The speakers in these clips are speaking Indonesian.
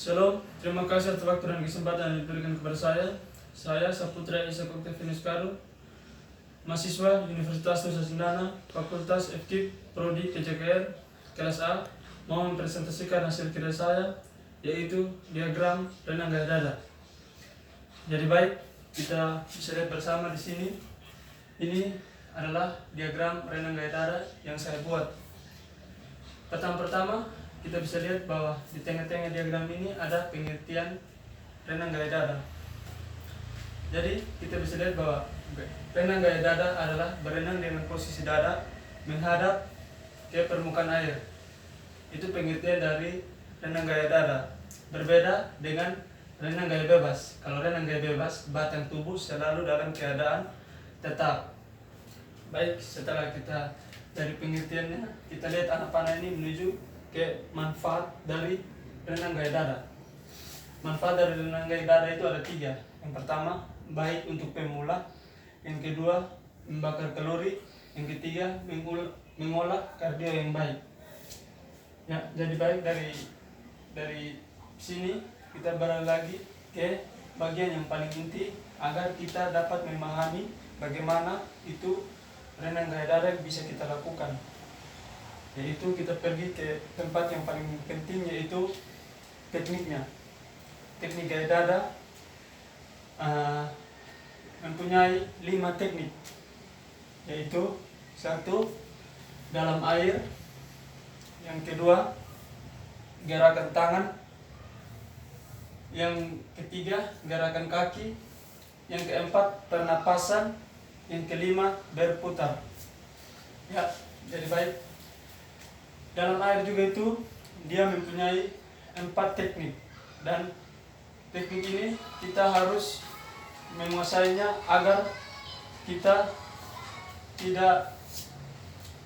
Shalom, terima kasih atas waktu dan kesempatan yang diberikan kepada saya. Saya Saputra Isa Oktavianus Karu, mahasiswa Universitas Nusa Cendana, Fakultas FKIP, Prodi KJKR, kelas A, mau mempresentasikan hasil kerja saya, yaitu diagram renang gaya dada. Jadi baik, kita bisa lihat bersama di sini. Ini adalah diagram renang gaya dada yang saya buat. Pertama-tama kita bisa lihat bahwa di tengah-tengah diagram ini ada pengertian renang gaya dada. Jadi kita bisa lihat bahwa renang gaya dada adalah berenang dengan posisi dada menghadap ke permukaan air. Itu pengertian dari renang gaya dada. Berbeda dengan renang gaya bebas. Kalau renang gaya bebas, batang tubuh selalu dalam keadaan tetap. Baik, setelah kita dari pengertiannya, kita lihat anak panah ini menuju ke manfaat dari renang gaya dada. Manfaat dari renang gaya dada itu ada 3. Yang pertama, baik untuk pemula. Yang kedua, membakar kalori. Yang ketiga, mengolah kardio yang baik. Ya, jadi baik dari sini kita beralih lagi ke bagian yang paling inti agar kita dapat memahami bagaimana itu renang gaya dada bisa kita lakukan. Yaitu kita pergi ke tempat yang paling penting, yaitu tekniknya. Teknik gaya dada mempunyai 5 teknik, yaitu 1, dalam air. Yang kedua, gerakan tangan. Yang ketiga, gerakan kaki. Yang keempat, pernapasan. Yang kelima, berputar. Ya, jadi baik. Dalam air juga itu dia mempunyai 4 teknik, dan teknik ini kita harus menguasainya agar kita tidak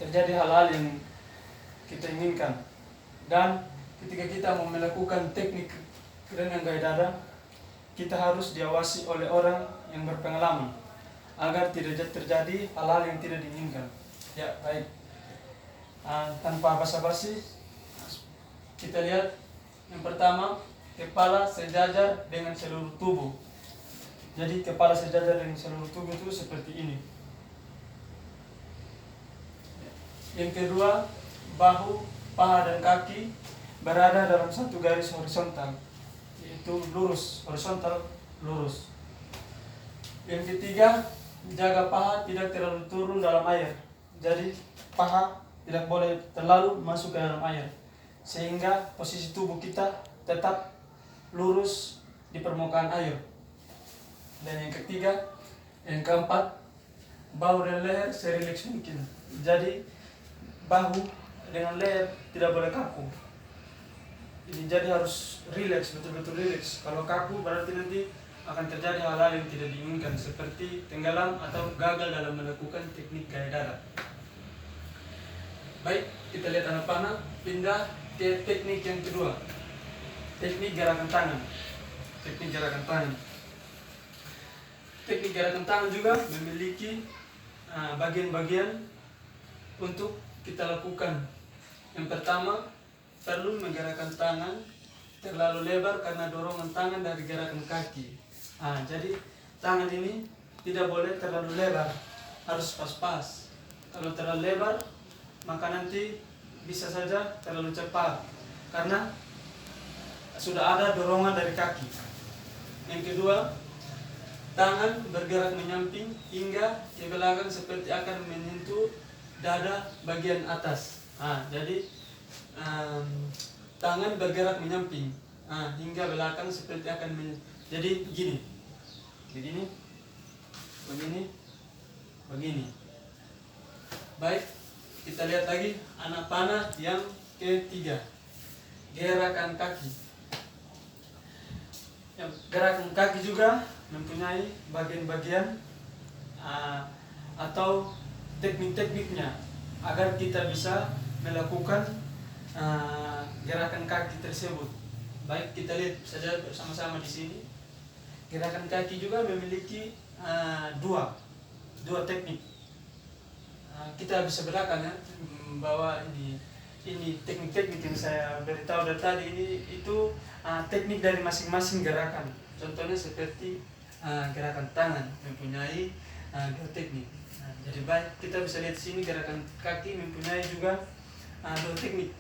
terjadi hal-hal yang kita inginkan. Dan ketika kita mau melakukan teknik renang gaya dada, kita harus diawasi oleh orang yang berpengalaman agar tidak terjadi hal-hal yang tidak diinginkan. Ya, baik. Tanpa basa-basi, kita lihat yang pertama, kepala sejajar dengan seluruh tubuh. Jadi kepala sejajar dengan seluruh tubuh itu seperti ini. Yang kedua, bahu, paha dan kaki berada dalam satu garis horizontal, yaitu lurus, horizontal, lurus. Yang ketiga, jaga paha tidak terlalu turun dalam air. Jadi paha tidak boleh terlalu masuk ke dalam air, sehingga posisi tubuh kita tetap lurus di permukaan air. Dan yang keempat, bahu dan leher serileks mungkin. Jadi bahu dengan leher tidak boleh kaku. Ini jadi harus rileks, betul-betul rileks. Kalau kaku berarti nanti akan terjadi hal-hal yang tidak diinginkan, seperti tenggelam atau gagal dalam melakukan teknik gaya dada. Baik, kita lihat anak panah, pindah ke teknik yang kedua. Teknik gerakan tangan. Teknik gerakan tangan. Teknik gerakan tangan juga memiliki bagian-bagian untuk kita lakukan. Yang pertama, perlu menggerakkan tangan terlalu lebar karena dorongan tangan dari gerakan kaki. Jadi tangan ini tidak boleh terlalu lebar, harus pas-pas. Kalau terlalu lebar, maka nanti bisa saja terlalu cepat karena sudah ada dorongan dari kaki. Yang kedua, tangan bergerak menyamping hingga ke belakang seperti akan menyentuh dada bagian atas. Jadi tangan bergerak menyamping hingga belakang seperti akan jadi begini, begini. Baik, kita lihat lagi anak panah yang ketiga, gerakan kaki. Gerakan kaki juga mempunyai bagian-bagian atau teknik-tekniknya agar kita bisa melakukan gerakan kaki tersebut. Baik, kita lihat saja bersama-sama di sini. Gerakan kaki juga memiliki dua teknik. Kita bisa bedakan ya, bahwa ini teknik-teknik yang saya beritahu dari tadi ini itu teknik dari masing-masing gerakan. Contohnya seperti gerakan tangan mempunyai dua teknik. Jadi baik kita bisa lihat sini gerakan kaki mempunyai juga dua teknik.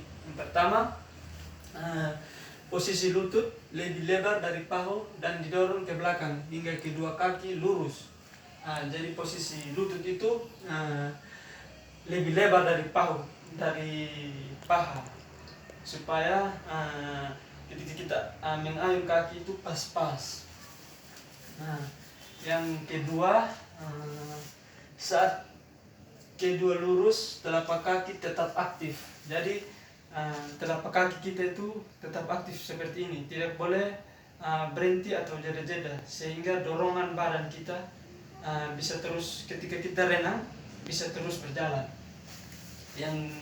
Yang pertama, posisi lutut lebih lebar dari paha dan didorong ke belakang hingga kedua kaki lurus. Jadi posisi lutut itu lebih lebar dari paha supaya ketika kita mengayun kaki itu pas-pas. Yang kedua, saat kedua lurus, telapak kaki tetap aktif. Jadi telapak kaki kita itu tetap aktif seperti ini, tidak boleh berhenti atau jeda-jeda, sehingga dorongan badan kita bisa terus ketika kita renang bisa terus berjalan. Yang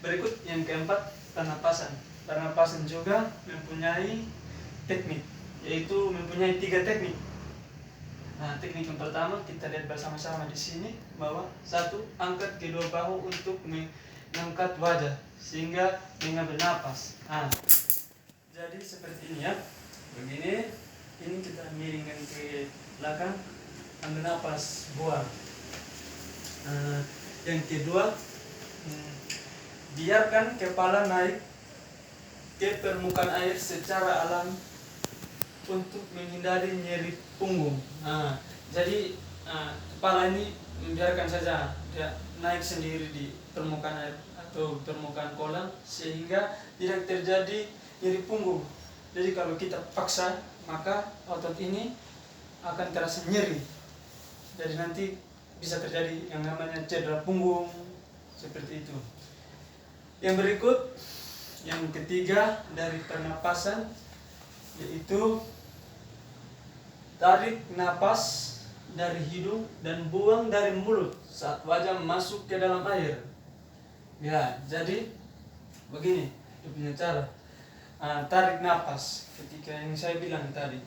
berikut, yang keempat, pernapasan. Pernapasan juga mempunyai teknik, yaitu mempunyai 3 teknik. Teknik yang pertama kita lihat bersama-sama di sini bahwa 1, angkat kedua bahu untuk mengangkat wajah sehingga mengambil napas. Jadi seperti ini ya. Begini, ini kita miringkan ke belakang, ambil napas, buang. Yang kedua, biarkan kepala naik ke permukaan air secara alami untuk menghindari nyeri punggung. Jadi kepala ini biarkan saja dia naik sendiri di permukaan air atau permukaan kolam sehingga tidak terjadi nyeri punggung. Jadi kalau kita paksa maka otot ini akan terasa nyeri. Jadi nanti bisa terjadi yang namanya cedera punggung seperti itu. Yang berikut, yang ketiga dari pernapasan, yaitu tarik napas dari hidung dan buang dari mulut saat wajah masuk ke dalam air. Ya, jadi begini dia punya cara. Tarik napas ketika yang saya bilang tadi.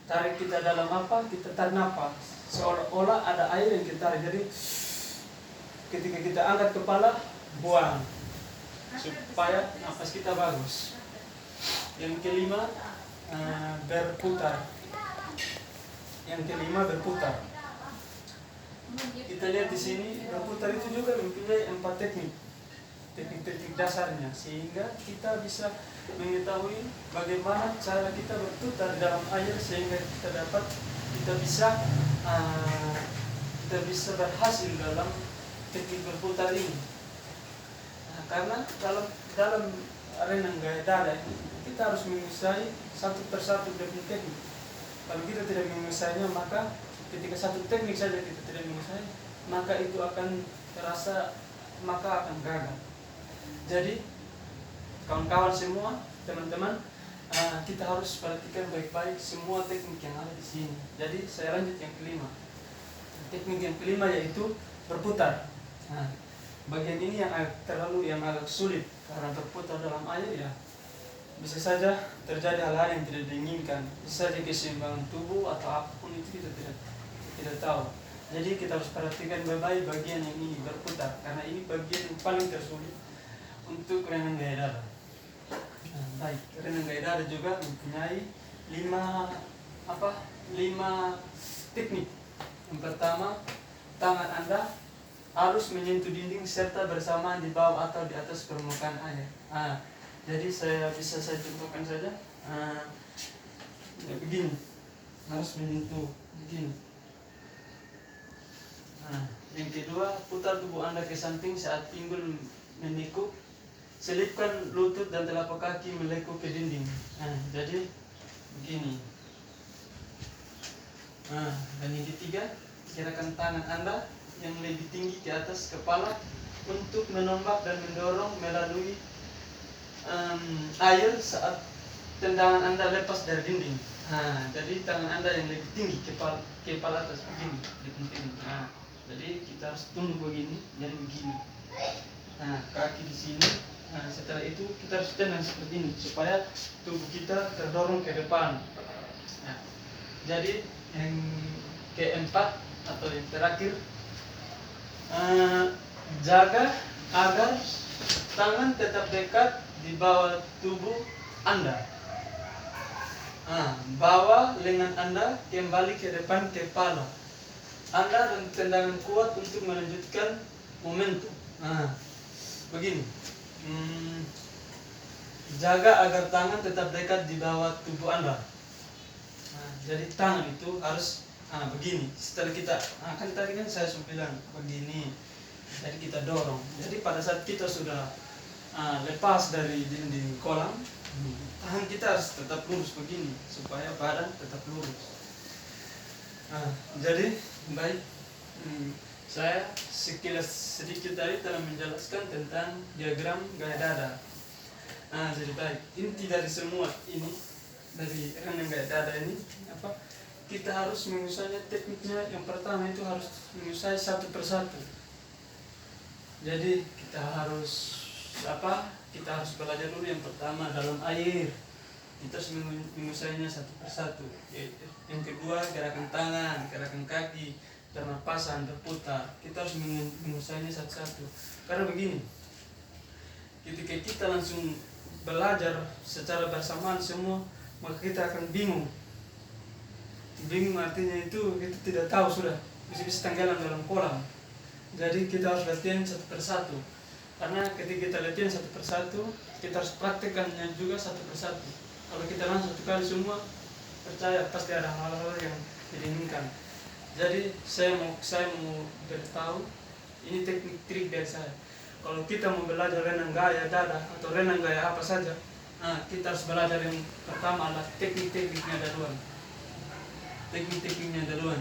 Tarik kita dalam apa? Kita tarik napas seolah-olah ada air yang kita tarik. Jadi ketika kita angkat kepala, buang supaya napas kita bagus. Yang kelima, berputar. Kita lihat di sini, berputar itu juga mempunyai 4 teknik dasarnya, sehingga kita bisa mengetahui bagaimana cara kita berputar dalam air sehingga kita bisa berhasil dalam teknik berputar ini. Karena dalam renang gaya dada ini kita harus menguasai satu persatu teknik. Kalau kita tidak menguasainya, maka ketika satu teknik saja kita tidak menguasai, maka itu akan terasa, maka akan gagal. Jadi kawan-kawan semua, teman-teman, kita harus perhatikan baik-baik semua teknik yang ada di sini. Jadi saya lanjut yang kelima. Teknik yang kelima yaitu berputar. Bagian ini yang agak sulit karena berputar dalam air ya. Bisa saja terjadi hal-hal yang tidak diinginkan. Bisa saja keseimbangan tubuh atau apapun itu kita tidak tahu. Jadi kita harus perhatikan baik-baik bagian yang ini berputar, karena ini bagian yang paling tersulit untuk renang gaya dada. Baik, renang gaya dada juga mempunyai 5 teknik. Yang pertama, tangan Anda harus menyentuh dinding serta bersamaan di bawah atau di atas permukaan air. Jadi saya contohkan saja. Begini, harus menyentuh begini. Yang kedua, putar tubuh Anda ke samping saat pinggul menekuk. Selipkan lutut dan telapak kaki melekuk ke dinding. Jadi begini. Dan yang ketiga, gerakan tangan Anda yang lebih tinggi ke atas kepala untuk menombak dan mendorong melalui air saat tendangan Anda lepas dari dinding. Jadi tangan Anda yang lebih tinggi kepala atas begini, lebih tinggi. Jadi kita harus tunduk begini, jadi begini. Kaki di sini. Setelah itu kita harus tenang seperti ini supaya tubuh kita terdorong ke depan. Jadi yang keempat atau yang terakhir, jaga agar tangan tetap dekat di bawah tubuh Anda. Bawa lengan Anda kembali ke depan kepala Anda dan tendangan kuat untuk melanjutkan momentum. Begini. Jaga agar tangan tetap dekat di bawah tubuh Anda. Jadi tangan itu harus begini. Setelah kita, kan tadi kan saya sudah bilang begini. Jadi kita dorong. Jadi pada saat kita sudah lepas dari dinding kolam, tangan kita harus tetap lurus begini supaya badan tetap lurus. Jadi baik, saya sekilas sedikit tadi telah menjelaskan tentang diagram gaya dada. Jadi baik, inti dari semua ini, dari renang gaya dada ini apa? Kita harus menguasai tekniknya. Yang pertama itu harus menguasai satu persatu. Jadi kita harus Kita harus belajar dulu yang pertama dalam air. Kita harus menguasainya satu persatu. Yang kedua gerakan tangan, gerakan kaki, pernapasan, berputar. Kita harus menguasainya satu-satu. Karena begini, ketika kita langsung belajar secara bersamaan semua, maka kita akan bingung. Bingung artinya itu kita tidak tahu sudah bisa tenggelam dalam kolam. Jadi kita harus latihan satu persatu. Karena ketika kita latihan satu persatu, kita harus praktekkannya juga satu persatu. Kalau kita langsung satu kali semua, percaya pasti ada hal-hal yang tidak diinginkan. Jadi saya mau beritahu ini teknik trik dari saya. Kalau kita mau belajar renang gaya dada atau renang gaya apa saja, kita harus belajar yang pertama adalah teknik-tekniknya duluan. Teknik-tekniknya duluan,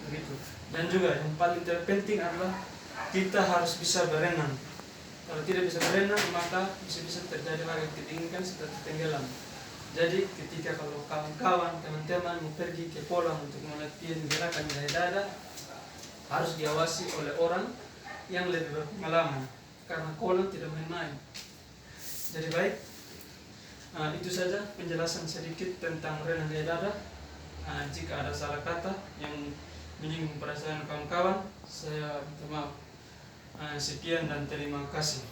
begitu. Dan juga yang paling terpenting adalah kita harus bisa berenang. Kalau tidak bisa berenang, maka bisa terjadi hal yang tidak diinginkan seperti tenggelam. Jadi ketika kalau kawan-kawan, teman-teman mau pergi ke kolam untuk melatih gerakan gaya dada, harus diawasi oleh orang yang lebih berpengalaman, karena kolam tidak main-main. Jadi baik, itu saja penjelasan sedikit tentang renang gaya dada. Jika ada salah kata yang menyinggung perasaan kawan-kawan, saya minta maaf. Sekian dan terima kasih.